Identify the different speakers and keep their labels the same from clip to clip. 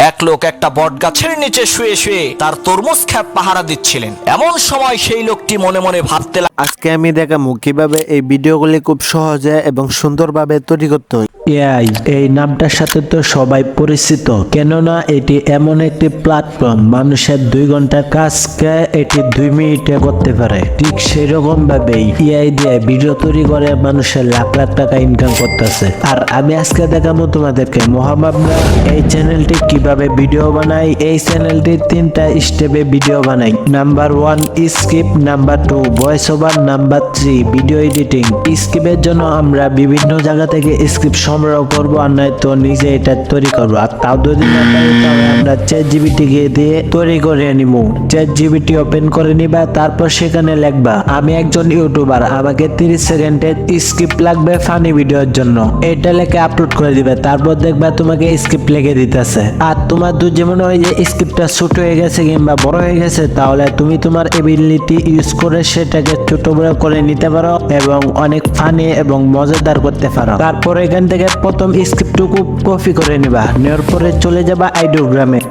Speaker 1: এক লোক একটা বটগাছের নিচে শুয়ে শুয়ে তার তরমুজ খ্যাপ পাহারা দিচ্ছিলেন। এমন সময় সেই লোকটি মনে মনে ভাবতে
Speaker 2: আজকে আমি দেখাবো কিভাবে এই ভিডিওগুলি খুব সহজে এবং সুন্দরভাবে তৈরি করতে হয়।
Speaker 3: এআই এই নামটার সাথে তো সবাই পরিচিত, কেননা এটি এমন একটি প্ল্যাটফর্ম মানুষের 2 ঘন্টার কাজকে এটি 2 মিনিটে করতে পারে। ঠিক সেই রকম ভাবেই এআই দিয়ে ভিডিও তৈরি করে মানুষের লাখ লাখ টাকা ইনকাম করতেছে। আর আমি আজকে দেখাবো তোমাদেরকে মহামাবনা এই চ্যানেলটি কিভাবে ভিডিও বানায়। এই চ্যানেলটি 3টা স্টেপে ভিডিও বানাই। Number 1 script, number 2 voice over, number 3 video editing. স্ক্রিপ্টের জন্য আমরা বিভিন্ন জায়গা থেকে স্ক্রিপ্ট সংগ্রহ করবো, আর নয়তো নিজে এটা তৈরি করবো। আর তাও যদি না পারি তাহলে আমরা ChatGPT দিয়ে তৈরি করে নিব। ChatGPT ওপেন করে নিবা, তারপর সেখানে লিখবা আমি একজন ইউটিউবার, আমাকে 30 সেকেন্ডের স্ক্রিপ্ট লাগবে ফানি ভিডিওর জন্য। এটা লিখে আপলোড করে দিবে। তারপর দেখবা তোমাকে স্ক্রিপ্ট লিখে দিতেছে। আর তোমার যেমন হয় যে স্ক্রিপ্টটা ছোট হয়ে গেছে কিংবা বড় হয়ে গেছে, তাহলে তুমি তোমার এবিলিটি ইউজ করে সেটাকে ছোট বড় করে নিতে পারো এবং অনেক ফানি এবং মজাদার করতে পারো। তারপর এখান থেকে প্রথম স্ক্রিপ্টটুকু কপি করে নিবা, নেওয়ার পরে চলে যাবা আইডিওগ্রামে।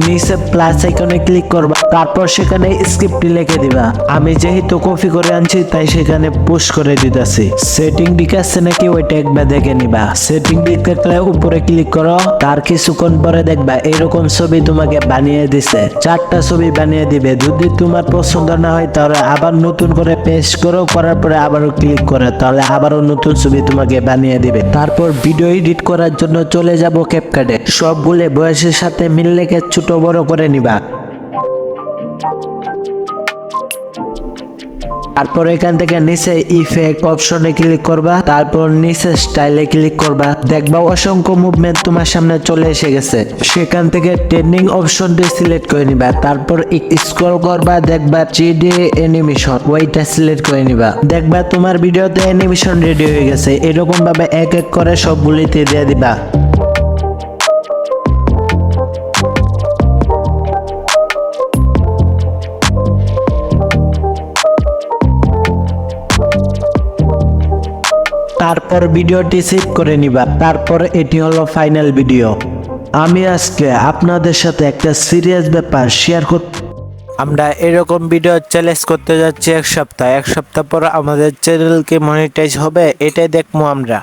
Speaker 3: নিচে প্লাস আইকনে ক্লিক করবা, তারপর সেখানে স্ক্রিপ্টটি লিখে দিবা। আমি যেহেতু কপি করে আনছি তাই সেখানে পুশ করে দিতেছি। সেটিং ঠিক আছে নাকি ওইটা একবার দেখে নিবা। সেটিং ঠিক থাকলে উপরে ক্লিক করো, তার কিছুক্ষণ পরে দেখবা এরকম ছবি তোমাকে বানিয়ে দিছে। 4টা ছবি বানিয়ে দিবে। যদি তোমার পছন্দ না হয় তাহলে আবার নতুন করে পেস্ট করো, করার পরে আবারও ক্লিক করো, তাহলে আবারও নতুন ছবি তোমাকে বানিয়ে দিবে। তারপর ভিডিও এডিট করার জন্য চলে যাব ক্যাপকাটে। সবগুলো বয়সের সাথে মিল রেখে ছোট বড় করে নিবা। তারপর এখান থেকে নিচে ইফেক্ট অপশনে ক্লিক করবা, তারপর নিচে স্টাইলে ক্লিক করবা। দেখবা অসংখ্য মুভমেন্ট তোমার সামনে চলে এসে গেছে। সেখান থেকে ট্রেন্ডিং অপশনটি সিলেক্ট করে নিবা, তারপর স্ক্রল করবা, দেখবা 3D অ্যানিমেশন, ওইটা সিলেক্ট করে নিবা। দেখবা তোমার ভিডিওতে অ্যানিমেশন রেডি হয়ে গেছে। এরকম ভাবে এক এক করে সবগুলিতে দিয়ে দিবা। তারপর ভিডিওটি সেভ করে নিবা। তারপর এটি হলো ফাইনাল ভিডিও। আমি আজকে আপনাদের সাথে একটা সিরিয়াস ব্যাপার শেয়ার করতে,
Speaker 2: আমরা এরকম ভিডিও চ্যালেঞ্জ করতে যাচ্ছি এক সপ্তাহ পর আমাদের চ্যানেল কি মনিটাইজ হবে এটাই দেখবো আমরা।